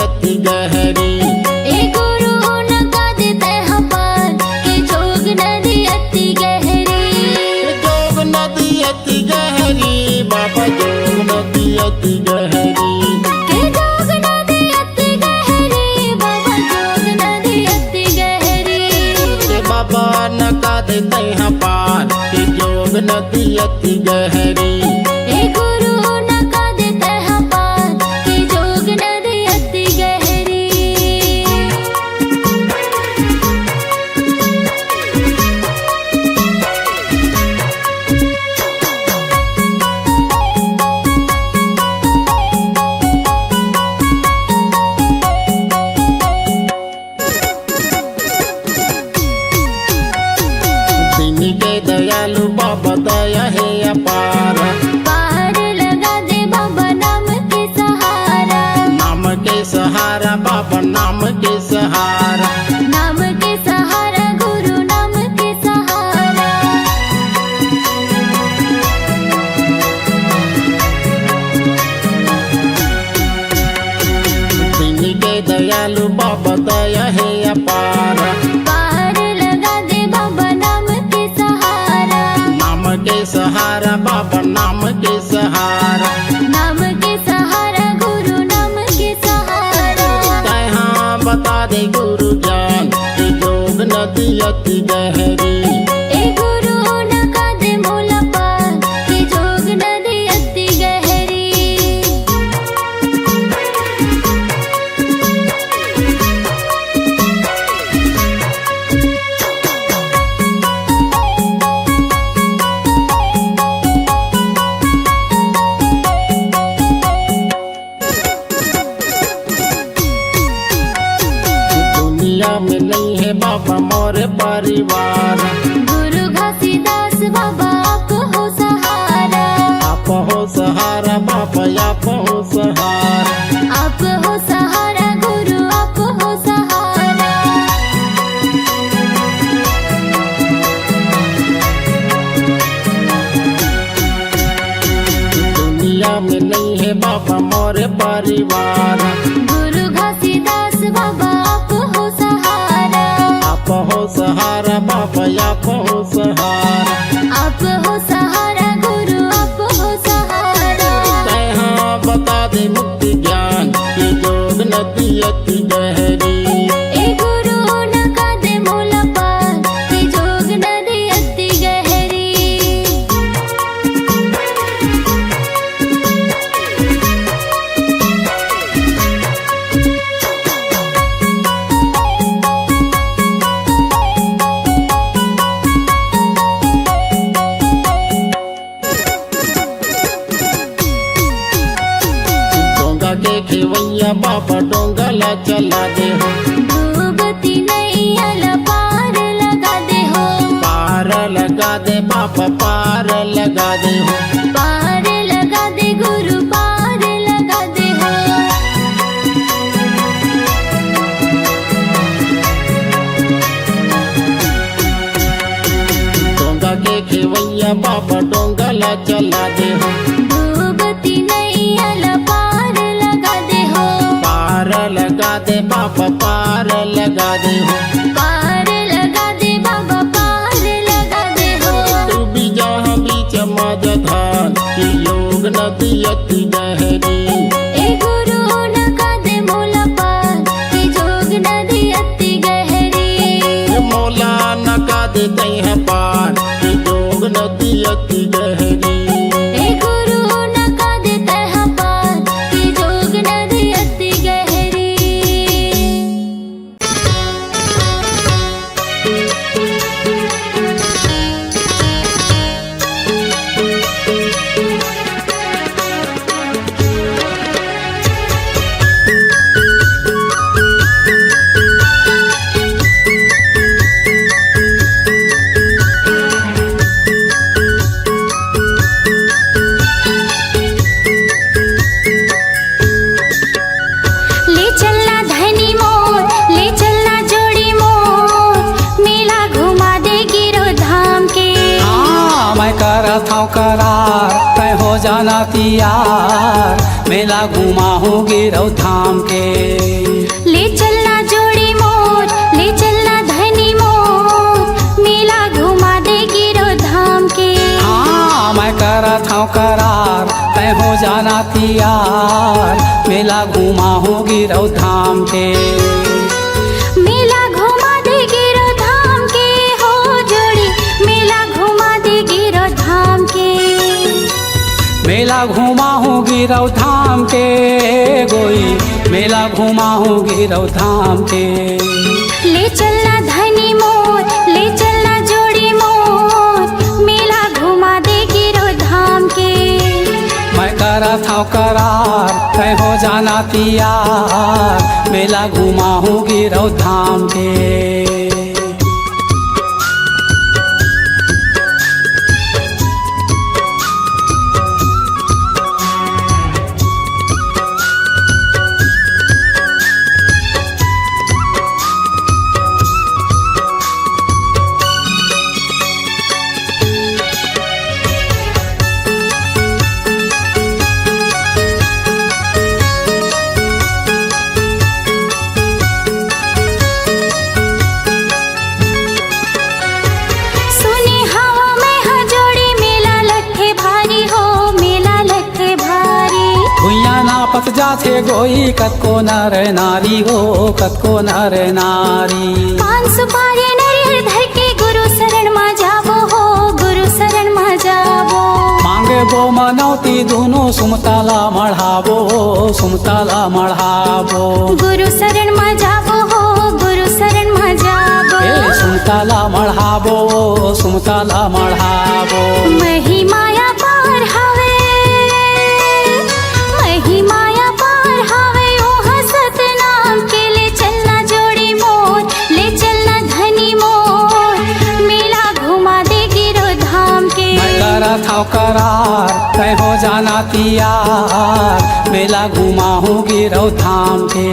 अति गहरी। ए गुरु नका देते हैं पार के जोग नदी अति गहरी। जोग नदी अति गहरी बाबा जोग नदी अति गहरी। के जोग नदी अति गहरी बाबा जोग नदी अति गहरी। के बाबा नका देते हैं पार के जोग नदी अति गहरी। ए गुरु नका देते हैं पार के जोग नदी अति गहरी। दीनी के दयालु बाबा दया है अपार। पार लगा दे बाबा नाम के सहारा। नाम के सहारा बाबा नाम के सहारा। नाम के सहारा गुरु नाम के सहारा। दीनी के दयालु बाबा दया है अपार। पार लगा दे बाबा नाम के सहारा। नाम के सहारा बाबा नाम के सहारा। नाम के सहारा गुरु नाम के सहारा। कहाँ बता दे गुरु जान कि जोग नदी अति गहरी। ए गुरु नका दे मोला पार के जोग नदी अति गहरी। दुनिया में नहीं है बाबा मोरे परिवार। गुरु घासीदास बाबा आप हो सहारा। आप हो सहारा बाबा आप हो सहारा। आप हो सहारा गुरु आप हो सहारा। दुनिया में नहीं है बाबा मोरे परिवार। गुरु घासीदास बाबा आप हो सहारा। आप हो सहारा बाबा आप हो सहारा। आप हो सहारा गुरु आप हो सहारा। कहाँ बता दे मुक्ति ज्ञान की जोग नदी अति गहरी। ए गुरु नका दे मोला पार के जोग नदी अति गहरी। डोंगा के खेवैया बाबा डोंगला चला दे हो। डूबती नैया पार लगा दे हो। पार लगा दे बाबा पार लगा दे हो। पार लगा दे गुरु पार लगा दे हो। डोंगा के खेवैया बाबा डोंगला चला दे हो। डूबती नैया पार लगा दे हो। पार लगा दे बाबा पार लगा दे हो। पार लगा दे बाबा पार लगा दे हो। तू भी जहाँ बीच मजधान की योग नदी अति गहरी। ए गुरु नका दे मोला पार के जोग नदी अति गहरी। मौला नका देते हैं पार की जोग नदी अति गहरी। ए गुरु नका देते हैं पार के जोग नदी अति गहरी। करार तय हो जाना तियार, मेला घुमा हो गिरौ थाम के। जाना तैयार, मेला घुमा हूँ गिरौ धाम के। मेला घुमा दे गिरो धाम के हो जोड़ी, मेला घुमा दे गिरो धाम के। मेला घुमा हूँ गिरौ धाम के गोई, मेला घुमा हूँ गिरौ धाम के। ले चलना धनी मोर, ले चलना जोड़ी मोर, मेला घुमा दे गिरो धाम के। मैं करत हूँ करार, तय हो जाना तैयार, मेला घुमा हूँ गिरौ धाम के। पत जाथे गोई कतको नर नारी हो, कतको नर नारी। पान सुपारी नरियर धर के गुरु शरण मा जाबो हो, गुरु शरण मा जाबो। मांगे बो मनौती दोनों सुमताला मढ़ाबो, सुमताला मढ़ाबो। गुरु शरण मा जाबो हो, गुरु शरण मा जाबो। सुमताला मढ़ाबो, सुमताला मढ़ाबो। महिमाया पार हवे, महिमाया पार हवे ओहा सतनाम के। ले चलना जोड़ी मोर, ले चलना धनी मोर, मेला घुमा दे गिरो धाम के। मैं करत हूँ करार, तय हो जाना तैयार, मेला घुमा हूँ गिरौ धाम के।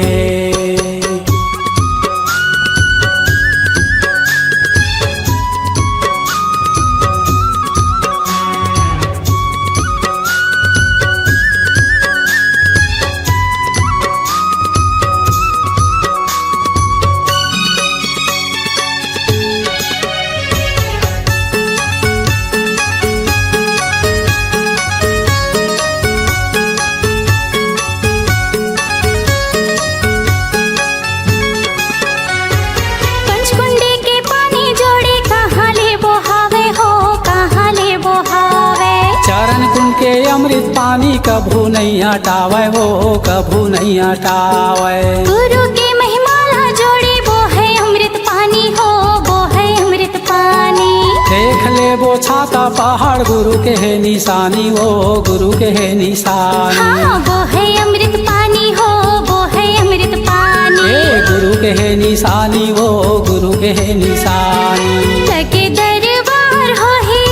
अमृत पानी कभू नहीं हटावे हो, कभू नहीं हटावे। गुरु की महिमाला जोड़ी वो है अमृत पानी हो, वो है अमृत पानी। देख ले वो छाता पहाड़ गुरु के है निशानी, वो गुरु के है निशानी। हाँ वो है अमृत पानी हो, वो है अमृत पानी। गुरु के है निशानी, वो गुरु के है निशानी। लगे दरबार हो ही,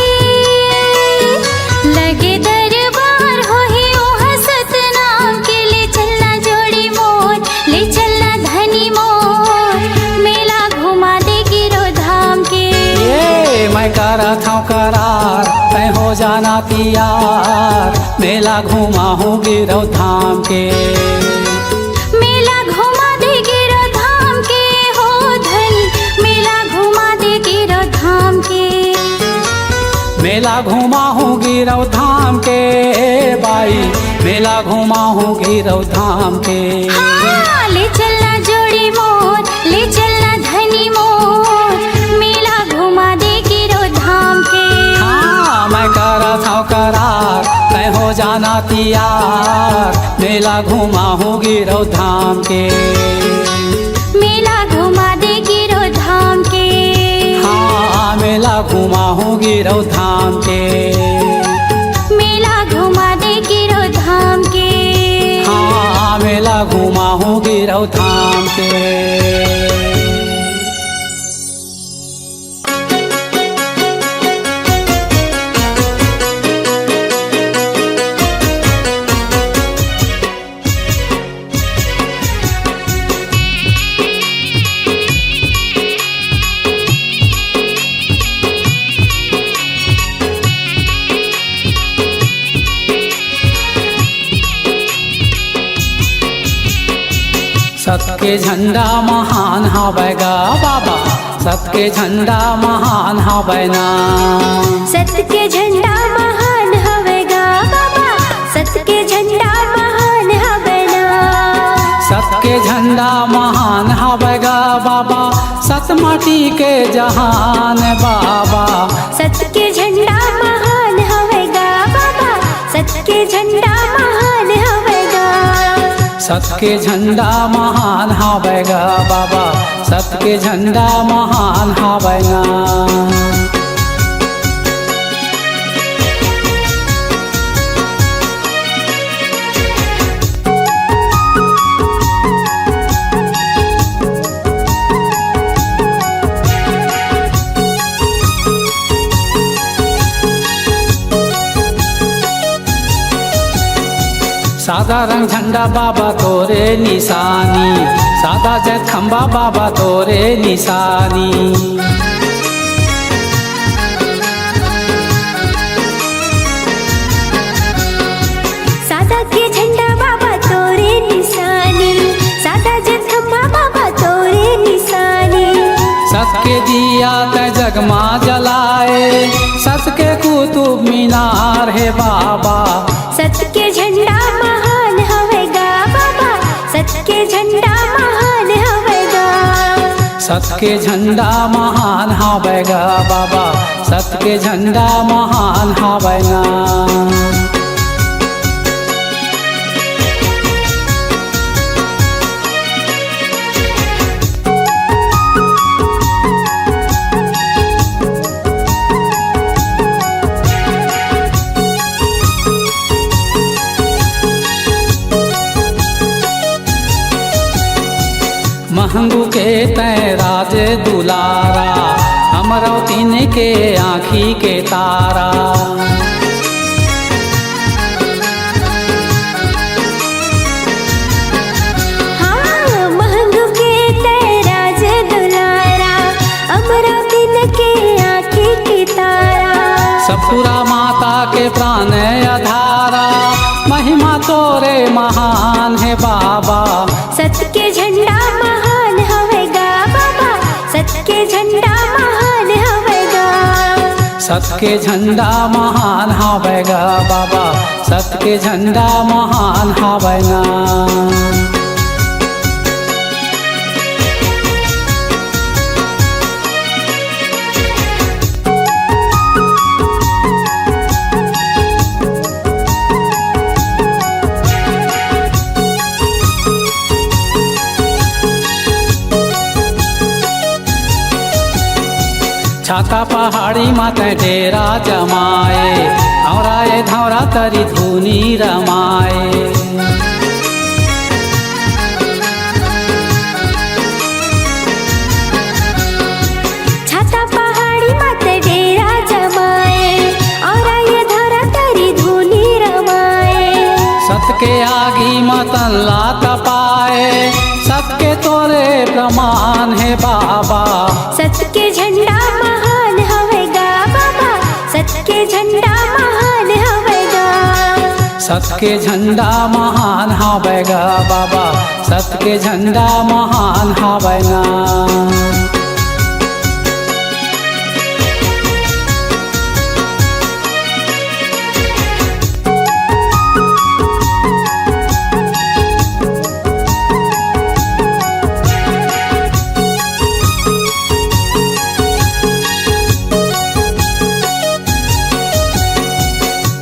लगे करत हूँ करार, तय हो जाना तैयार, मेला घुमा हूँ गिरौ धाम के। मेला घुमा दे गिरो धाम के हो धनी, मेला घुमा दे गिरो धाम के। मेला घुमा हूँ गिरौ धाम के बाई, मेला घुमा हूँ गिरौ धाम के। हाँ, ले चलना जोड़ी मोर, ले चलना धनी मोर, मेला घुमा दे गिरो धाम के। हाँ मैं करत हूँ करार, तय हो जाना तैयार, मेला घुमा हूँ गिरौ धाम के। मेला घुमा दे गिरो धाम के। हाँ मेला घुमा हूँ गिरौ धाम के। मेला घुमा दे गिरो धाम के। हाँ मेला घुमा हूँ गिरौ धाम के। सत के झंडा महान हवै गा बाबा, सत के झंडा महान हवै ना। सत के झंडा महान हवै गा बाबा, सत के सत के झंडा महान हवे गा बाबा, सत माटी के जहान बाबा। सत के झंडा महान हवेगा बाबा, सत के झंडा महान हवेगा। सत के झंडा महान हवे गा बाबा, सत के झंडा महान हवे गा। सादा रंग झंडा बाबा तोरे निशानी, सादा जग खंबा बाबा तोरे निशानी। सादा के झंडा बाबा तोरे निशानी, सादा जग खंबा बाबा तोरे निशानी। सत के दिया ते जगमा जलाए, सत के कुतुब मीनार है बाबा। सत के झंडा महान हवेगा बाबा, सत के झंडा महान हवेगा। सत के झंडा महान हवे गा बाबा, सत के झंडा महान हवे गा। महंगू के तय राज दुलारा, अमरावती ने के आँखी के तारा। हाँ महंगू के तय राज दुलारा, अमरावती ने के आँखी की तारा। सतपुरा माता के प्राण आधारा, महिमा तोरे महान है बाबा। सत के झंडा महान हवेगा बाबा, सत के झंडा महान हवेगा। सत के झंडा महान हवे गा बाबा, सत के झंडा महान हवे गा। छाता पहाड़ी माते डेरा जमाए, औराए धौरा तरी धुनी रमाए। छाता पहाड़ी माते डेरा जमाए, औराए धौरा तरी धुनी रमाए। सत के आगी मतन ला तपाए, सत के तोरे प्रमाण है बाबा। सत के झंडा महान हवेगा बाबा, सत के झंडा महान हवेगा। सत के झंडा महान हवे गा बाबा, सत के झंडा महान हवे गा।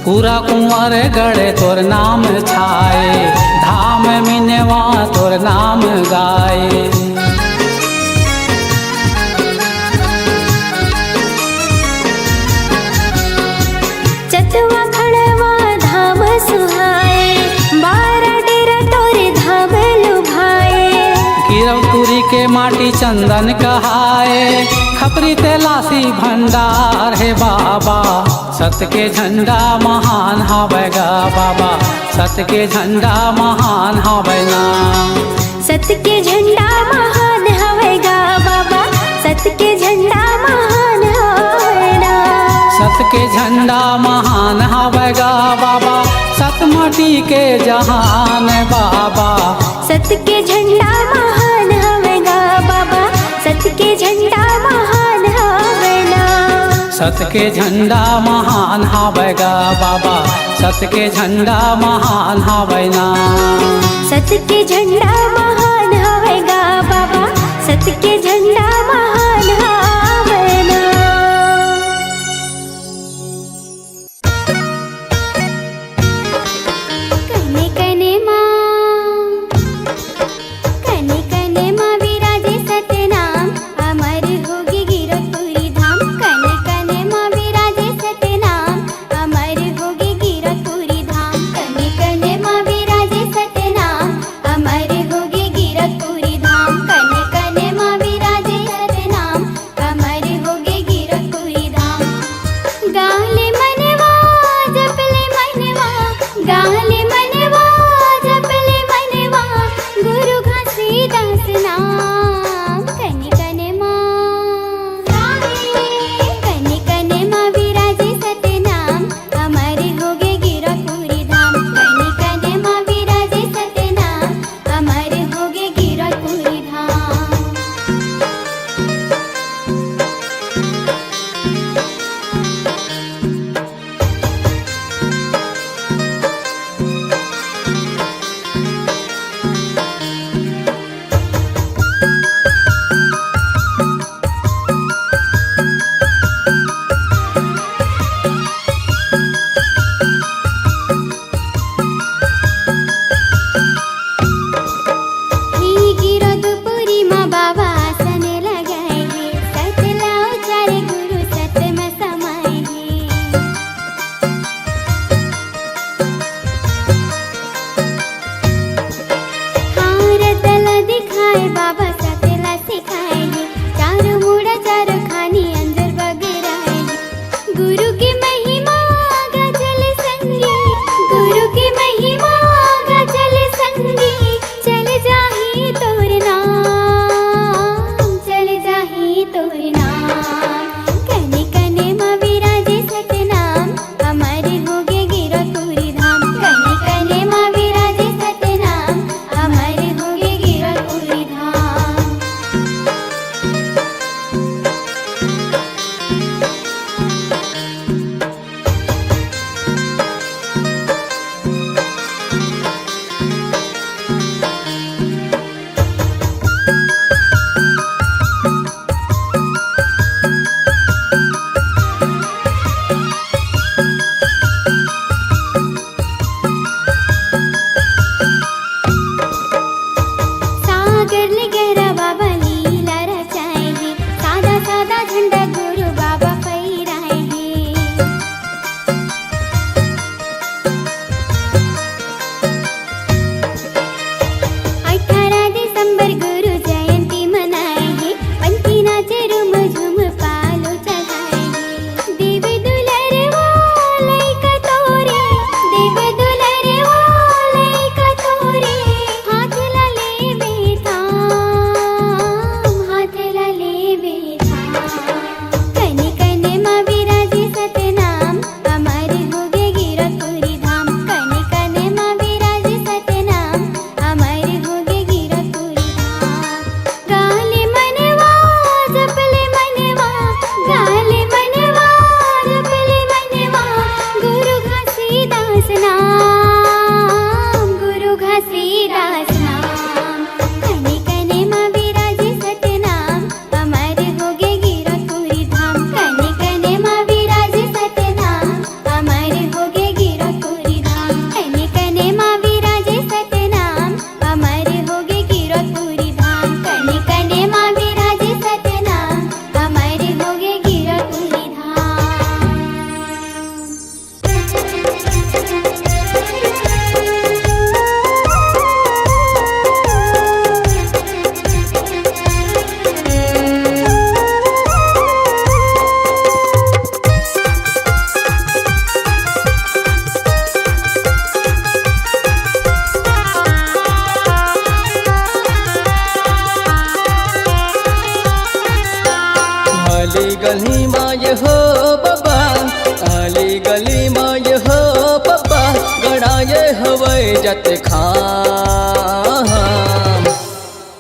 पूरा कुंवर गढ़े तोर नाम छाए, धाम मिनवा तोर नाम गाए। चतवा खड़वा धाम सुहाए, बारा डेरा तोरे धाम लुभाए। गिरवपुरी के माटी चंदन कहाए, खपरी तेलासी भंडार है बाबा। सत के झंडा महान हवे गा बाबा, सत के झंडा महान हवे ना। सत के झंडा महान हवेगा बाबा, सत के झंडा महान हवेगा। सत के झंडा महान हवे गा बाबा, सत माटी के जहान बाबा। सत के झंडा महान हवेगा बाबा, सत के झंडा महान हवेगा। सत के झंडा महान हवे गा बाबा, सत के झंडा महान हवे ना। सत के झंडा महान आली गली माय हो बाबा, आली गली माय हो बाबा, गड़ाए हवै जत खाम।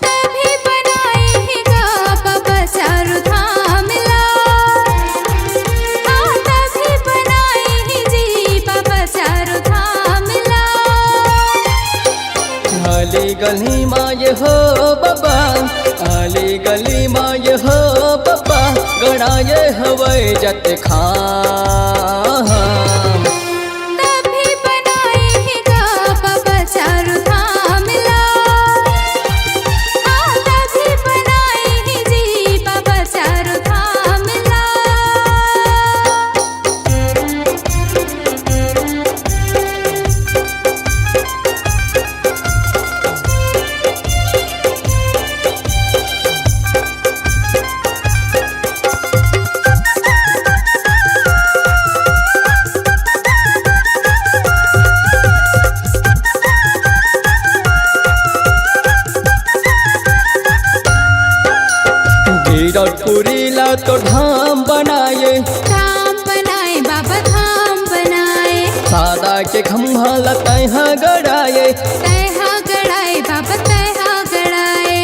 तभी बनाएगा बाबा चारों धाम ला, हाँ तभी बनाए जी बाबा चारों धाम ला। आली गली माय हो बाबा, आली गली माय हो बाबा, गड़ाए हवै जत खाम। तभी बनाएगा बाबा चारों धाम ला, हाँ तभी बनाए जी बाबा चारों धाम ला। गिरपुरी ला तो धाम बनाए, धाम बनाए बाबा धाम बनाए, सादा के खम्भा ला तैहा गड़ाए। तैहा गड़ाए बाबा तैहा गड़ाए।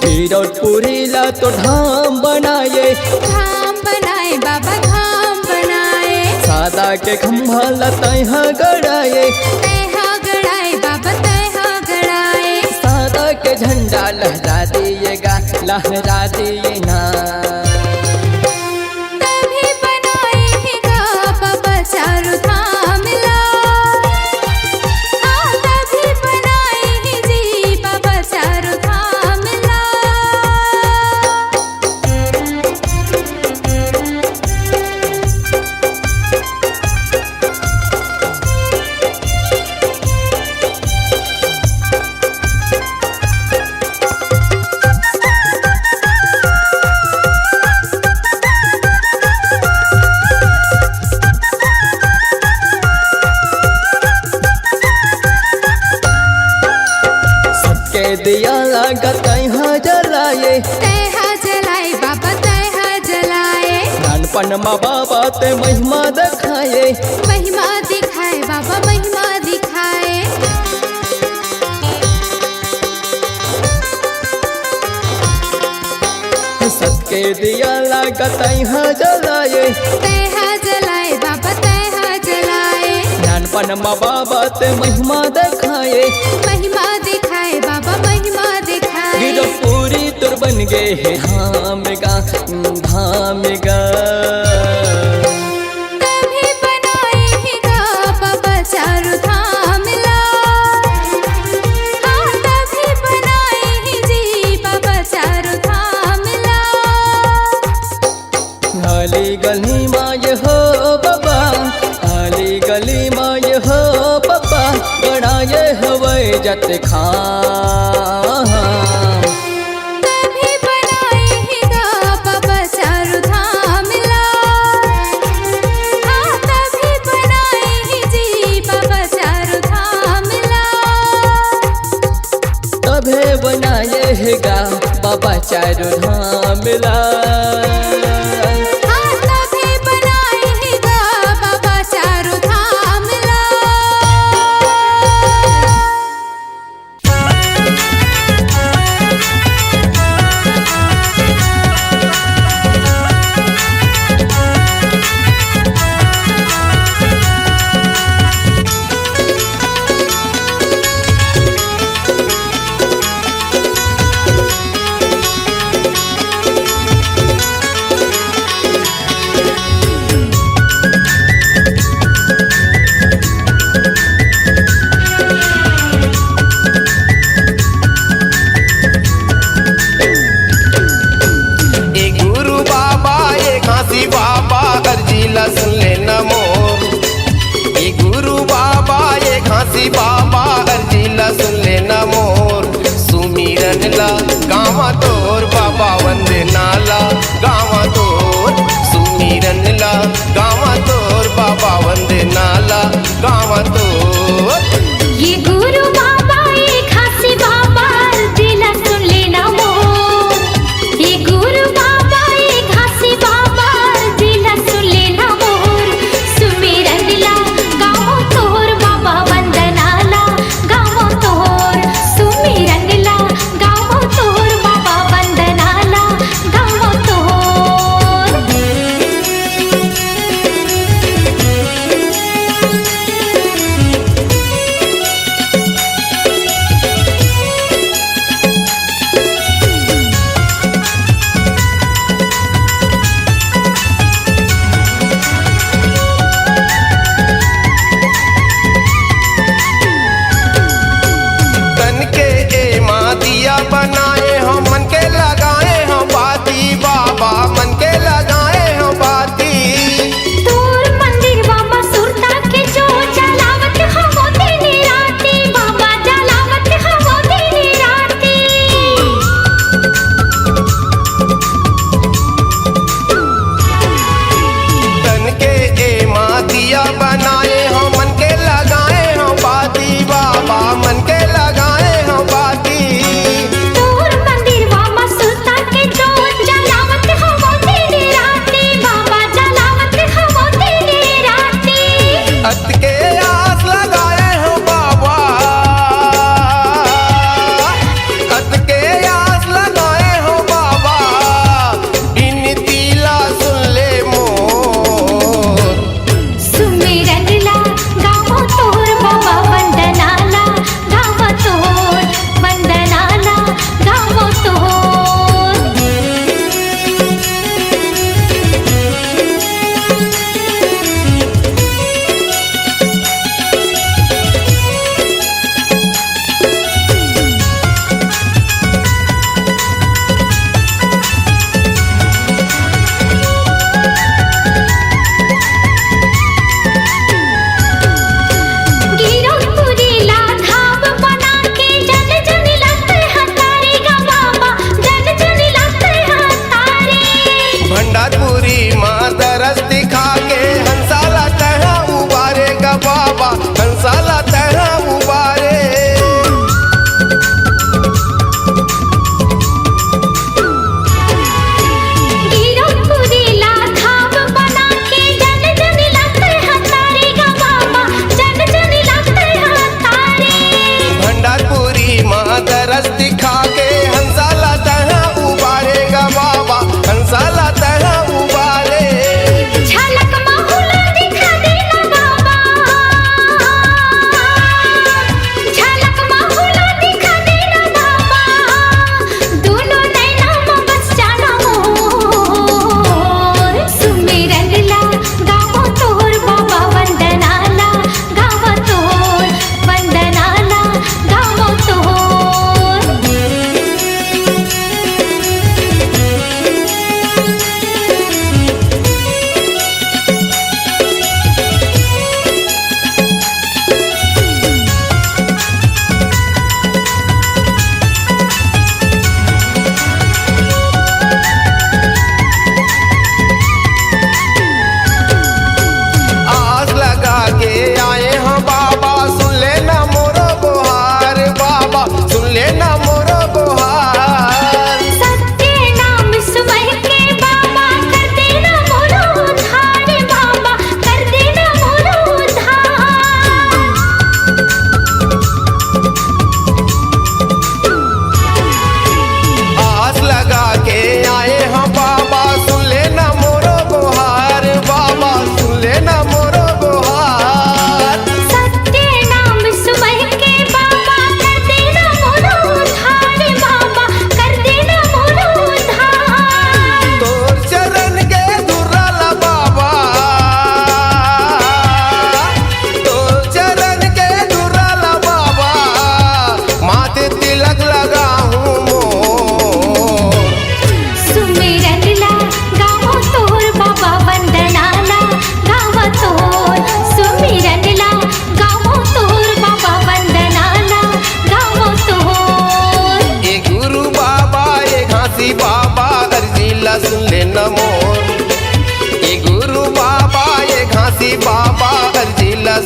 गिरपुरी ला तो धाम बनाए, धाम बनाए बाबा धाम बनाए, सादा के खम्भा ला तैहा गड़ाए। तैहा गड़ाए बाबा तैहा गड़ाए। सादा के झंडा लहरा दिएगा, लहरा दिए ना। तभी बनाएगा बाबा चारों धाम ला, हाँ तभी बनाए जी बाबा चारों धाम ला। सबके दिया लगा तैहा जलाए, तैहा जलाए बाबा तैहा जलाए। नानपन माँ बाबा ते महिमा दिखाए। महिमा दिखाए बाबा महिमा दिखाए। सबके दिया लगा तैहा जलाए, तैहा जलाए बाबा तैहा जलाए। नानपन माँ बाबा ते महिमा दिखाए। महिमा दिखाए बाबा महिमा दिखाए। गिरपुरी तुर बन गए है धाम गा, धाम गा। तभी बनाएगा बाबा चारों धाम ला, हाँ तभी बनाए जी बाबा चारों धाम ला। आली गली माय हो बाबा, आली गली माय हो बाबा, गड़ाए हवै जत खाम। तभी बनाएगा बाबा चारों धाम ला, हाँ तभी बनाए जी बाबा चारों धाम ला। तभे बनाए है गा बाबा चारों धाम ला। हाँ तभी बनाएगा बाबा चारों धाम ला।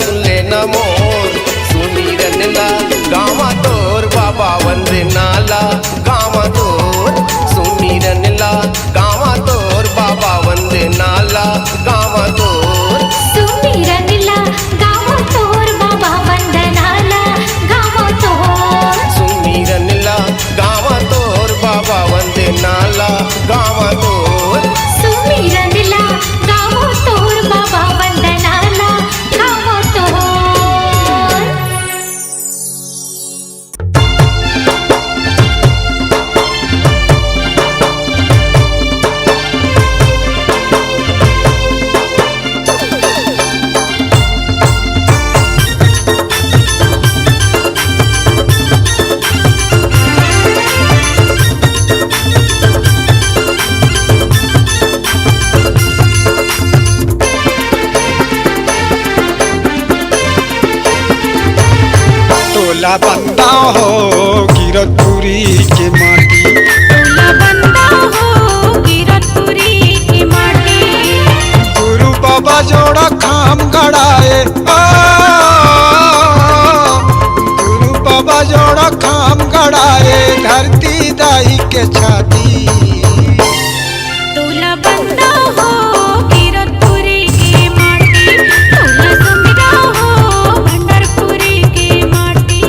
सुनले न मोर सुमिरन ला गावा तोर बाबा वंदनाला गावा तोर सुमिरन ला गावा तोर बाबा वंदनाला गावा तोर सुमिरन ला गावो तोर बाबा वंदनाला गावो तोर सुमिरन ला गावा तोर बाबा वंदनाला गावा तोर सुमिरन ला गावो तोर बाबा वंदनाला गावो तोर टोला बंदा हो गिरतपुरी के माटी टोला बंदा हो गिरतपुरी की माटी गुरु बाबा जोड़ा खाम गड़ाए गुरु बाबा जोड़ा खाम गड़ाए धरती दाई के छाती टोला बंदा हो गिरतपुरी की माटी टोला सुमिरा हो भंडारपुरी की माटी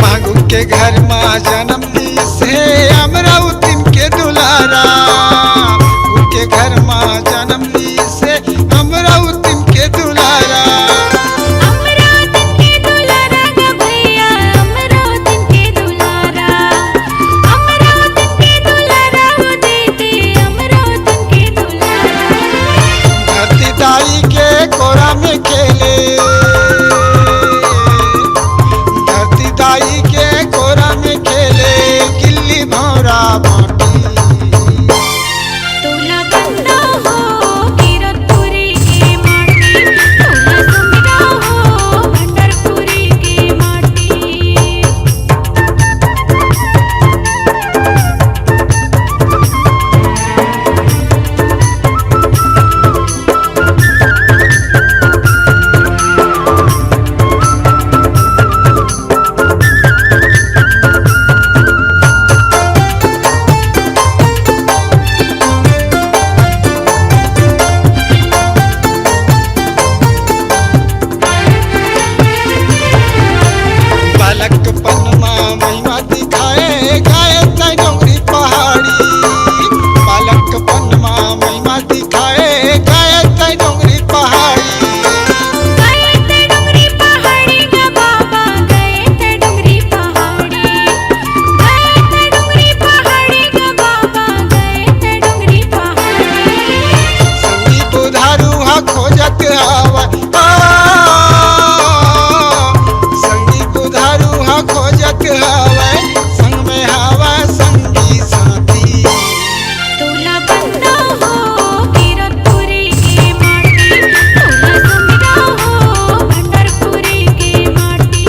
मांगू के घर माँ जन्म ली से अमरावती के दुलारा उनके घर माँ जन्म ली से अमरावती के दुलारा अमरावती के दुलारा ग भैया अमरावती के दुलारा अमरावती के दुलारा हो दीदी अमरावती के दुलारा धरती दाई के कोरा में खेले धरती दाई के कोरा में खेले गिल्ली भौरा बाटी टोला बंदा हो गिरतपुरी की माटी टोला सुमिरा हो भंडारपुरी की माटी बालक पनमा महिमा दिखाए गाय तय डोंगरी पहाड़ी बालक पनमा महिमा दिखाए गाय तय डोंगरी पहाड़ी गए ते डोंगरी पहाड़ी ग बाबा गए ते डोंगरी पहाड़ी गए ते डोंगरी पहाड़ी ग बाबा गए ते डोंगरी पहाड़ी संगी बुधारू हा खोजत आवा संगी बुधारू हा खोजत हवा संग में हवा संगी साथी टोला बंदा हो गिरतपुरी की माटी टोला सुमिरा हो भंडारपुरी की माटी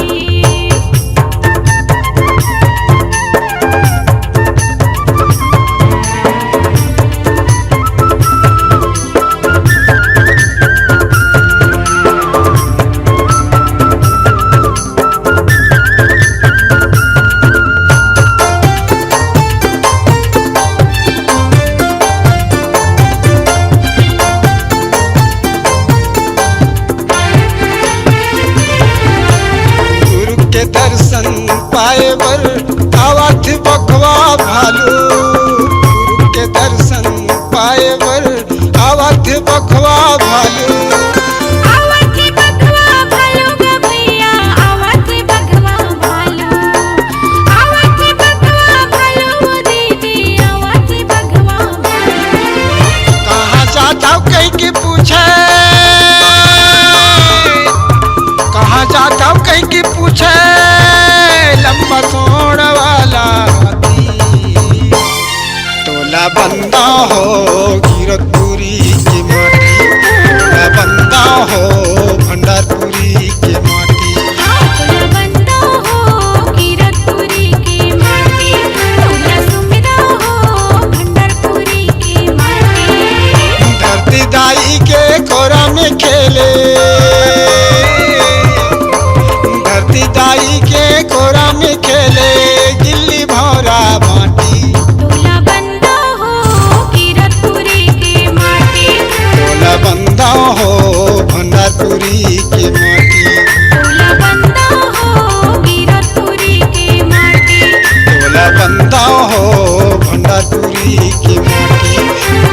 गुरु के दर्शन पाए बर आवत बखवा भालू गुरु के दर्शन पाए बर आवत बखवा भालू आवती बगवा भालू ग भैया आवती बगवा भालू आवती बगवा भालू दीदी आवती बगवा भालू कहाँ जाता कह के पूछे कहाँ जा दाई के कोरा में खेले गिल्ली भौरा बाटी। टोला बंदा हो कीरतपुरी की माटी, टोला बंदा हो भंडारपुरी की माटी। टोला बंदा हो कीरतपुरी की माटी, टोला बंदा हो भंडारपुरी की माटी।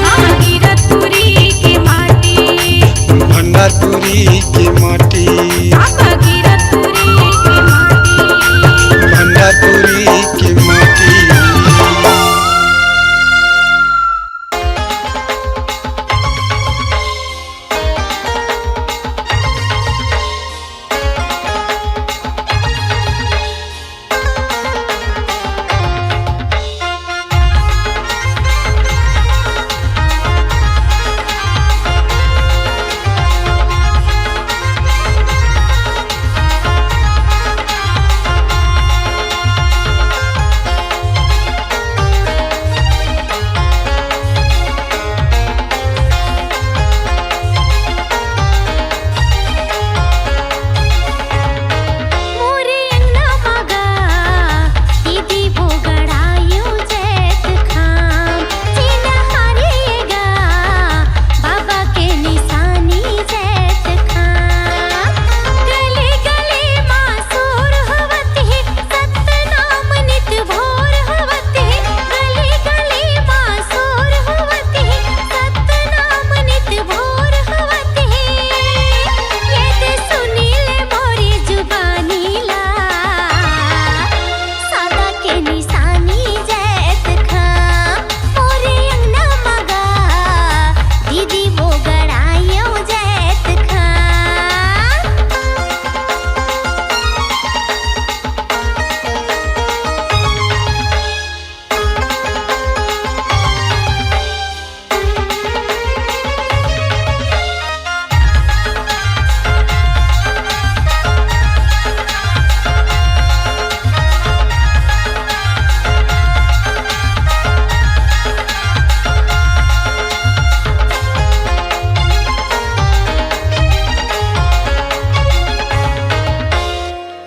हाँ कीरतपुरी की माटी, भंडारपुरी की माटी। बाबा कीरतपुरी की माटी। भंडारपुरी की माटी। मोरे अंगना मागा दीदी वो गड़ायू जैत खाम, जीना हारेगा बाबा के निशानी जैत खाम। गले गले मासूर हवत है सतनाम नित भोर हवत है, गले गले मासूर हवत है सतनाम नित भोर हवत है। यद सुनील मोरी जुबानी ला सादा के निशानी जैत खां। मोरे अंगना मगा दीदी वो गड़ायो जैत खां।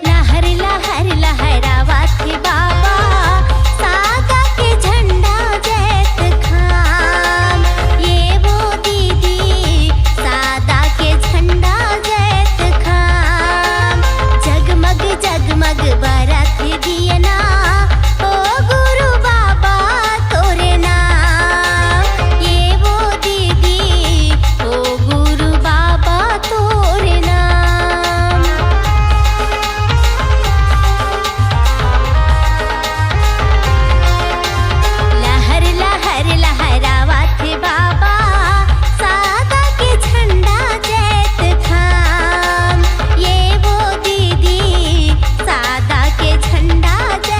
लहर लहर लहरावा थे बाबा सादा के झंडा जैत खाम। ये वो दीदी सादा के झंडा जैत खाम। जगमग जगमग बरत दियना ओ गुरु बाबा तोरे नाम। ये वो दीदी ओ गुरु बाबा तोरे नाम। लहर लहर लहरावा थे बाबा सादा के झंडा जैत खाम। ये वो दीदी सादा के झंडा जैत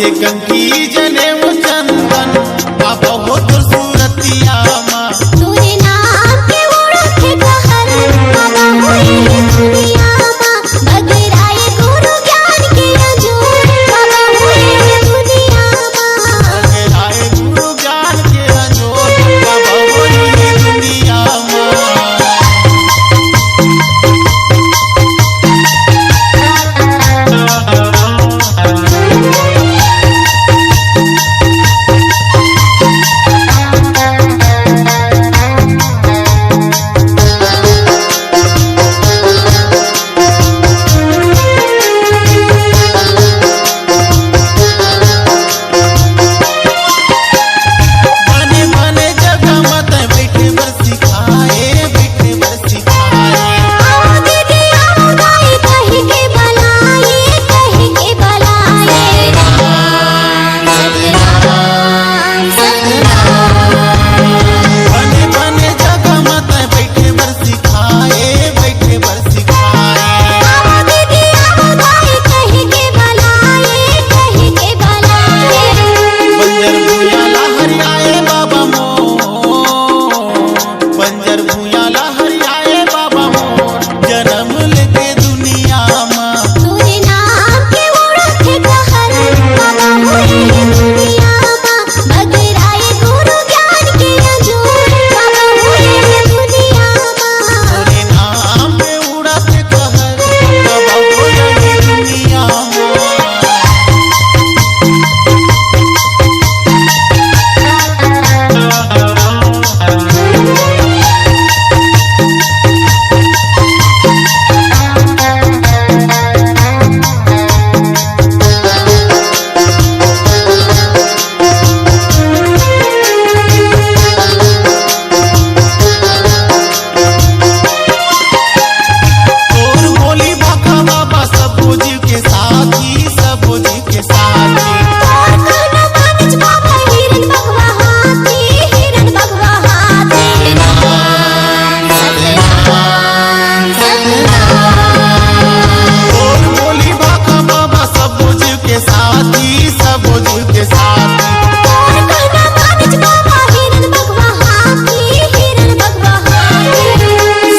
शोभे कंठी जने वो चंदन बाबा हो तो सूरतिया माँ तोरे नाम के उड़त कहर बाबा होए दुनिया माँ बगराए गुरु ज्ञान के अजूर बाबा होए दुनिया माँ आए गुरु ज्ञान के अजोर बाबा होई दुनिया माँ बने बने जगह मत बैठे बर सिखाए बैठे बर सिखाए आओ दीदी आओ गाई कहीं के बलाए बने बने जगह मत बैठे बर सिखाए बैठे बर सिखाए आओ दीदी आओ गाई कहीं के बलाए बंजर भूयाला हरियाए बाबा मोर बंजर भूयाला हरियाए बाबा मोर जन्म लेके दुनिया माँ तोरे नाम के उड़त कहर बाबा होए दुनिया माँ बगराए गुरु ज्ञान के अजूर बाबा होए दुनिया माँ तोरे नाम पे उड़त कहर बाबा होई दुनिया माँ तोर बोली बाखा बाबा सब जीव के साथी सब जीव के साथी और कहना मानिज बाबा हिरन भगवा हाथी तोर बोली बाखा बाबा सब जीव के साथी सब जीव के साथी और कहना मानिज बाबा हिरन भगवा हाथी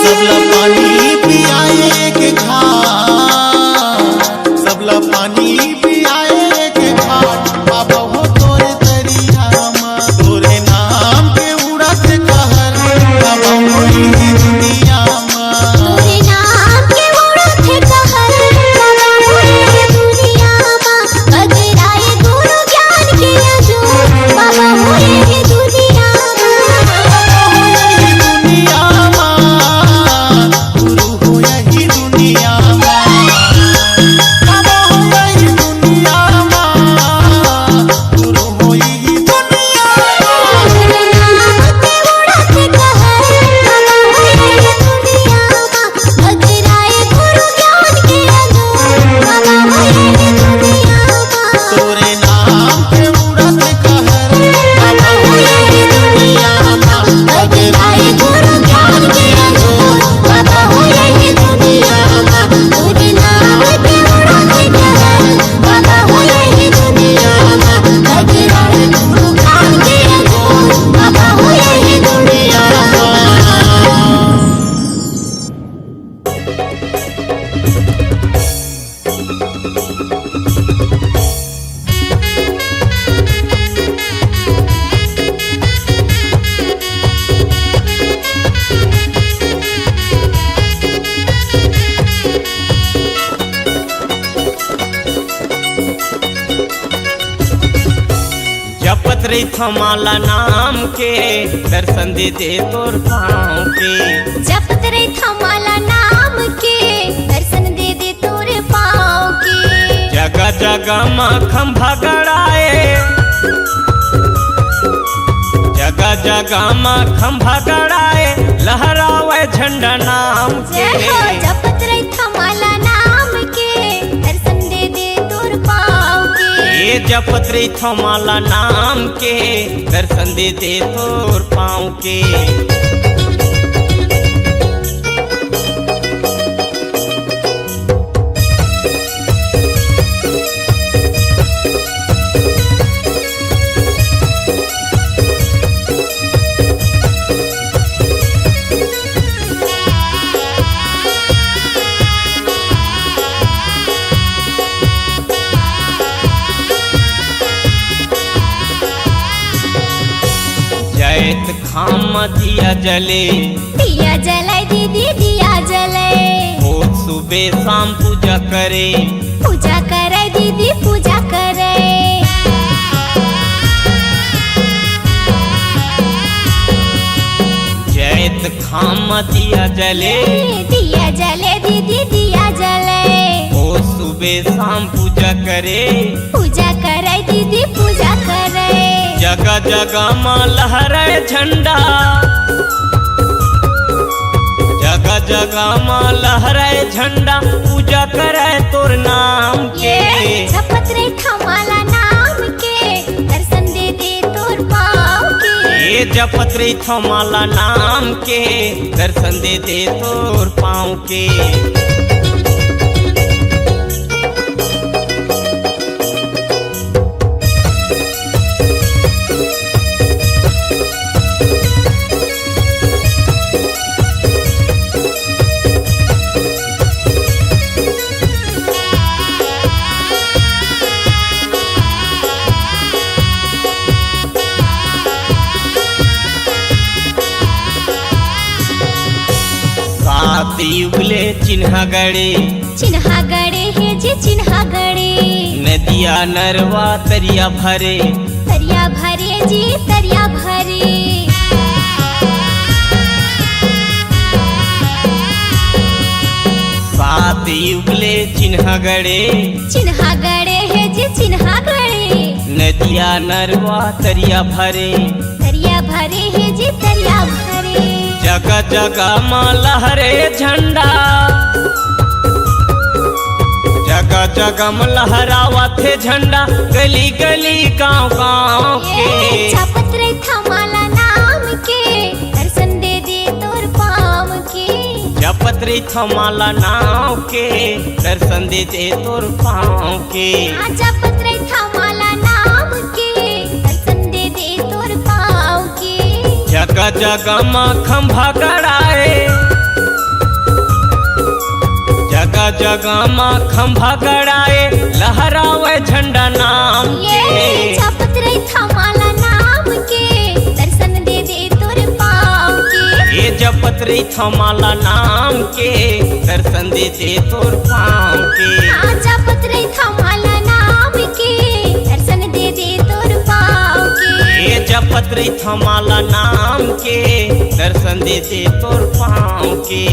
सबला पानी पियाए के घाट सबला पानी पियाए के घाट बाबा हो तोरे तरिया माँ तोरे नाम के उड़त कहर बाबा होई दुनिया माँ तोरे नाम के उड़त कहर बाबा होए दुनिया माँ बगराए गुरु ज्ञान के अजूर बाबा होए दुनिया दुनिया माँ गुरु हो यही दुनिया माँ बाबा हो यही दुनिया माँ गुरु हो यही दुनिया माँ तोरे नाम के उड़त कहर बाबा होए दुनिया माँ बगराए गुरु ज्ञान के अजूर बाबा होए दुनिया माँ तोरे नाम के उड़त कहर बाबा होई दुनिया माँ बगराए गुरु ज्ञान के अजोर बाबा होई दुनिया माँ तोरे नाम के उड़त कहर बाबा होए दुनिया माँ बगराए गुरु ज्ञान के अजूर बाबा होए दुनिया माँ जपत रही थमाला नाम के दर्शन दे दे तोर पाँव के जपत रे थमाला नाम के दर्शन दे दे तोरे पाँव के जगह जगह माँ खंभा गड़ाए जगह जगह माँ खंभा गड़ाए लहरावे झंडा नाम के जय हो जपत रे थमाला नाम के दर्शन दे दे तोर पाँव के ये जपत रही थमाला नाम के दर्शन दे दे तोर पाँव के थाम दिया जले, दिया जले दीदी दिया जले, रोज सुबह शाम पूजा करे, पूजा करे दीदी पूजा करे। जैत खाम दिया जले, दिया जले दीदी दिया जले, रोज सुबह शाम पूजा करे, पूजा करे दीदी पूजा करे। जगह जगह माँ लहराए झंडा, जगह जगह माँ लहराए झंडा, पूजा करे तोर नाम के। जपत रे थमाला नाम के, दर्शन दे दे तोर पाँव के। ये जपत रे थमाला नाम के, दर्शन दे दे तोर पाँव के। सात युगले चिन्हा गड़े, चिन्हा गड़े है जी चिन्हा गड़े, नदिया नरवा तरिया भरे, तरिया भरे जी तरिया भरे। सात युगले चिन्हा गड़े, चिन्हा गड़े है जी चिन्हा गड़े, नदिया नरवा तरिया भरे, तरिया भरे है जी तरिया भरे। जगह जगह माँ लहरे झंडा, जगह जगह में लहरावा थे झंडा, गली गली गांव गांव के। जपत रे थमाला नाम के, दर्शन दे दे तोर पाँव के। जपत रे थमाला नाम के, दर्शन दे दे तोर पाँव के। जपत रे थमाला नाम के, दर्शन दे दे तोर पाँव के। जगह जगह माँ खंभा गड़ाए, जगह जगह माँ खंभा गड़ाए, लहरावे झंडा नाम के। जपत रे थमाला नाम के, दर्शन दे दे तोर पाँव के। ये जपत रे थमाला नाम के, दर्शन दे दे तोर पाँव के। जपत रे थमाला नाम के, दर्शन दे दे तोर पाँव के। ये जपत रे थमाला नाम के, दर्शन दे दे तोर पाँव के।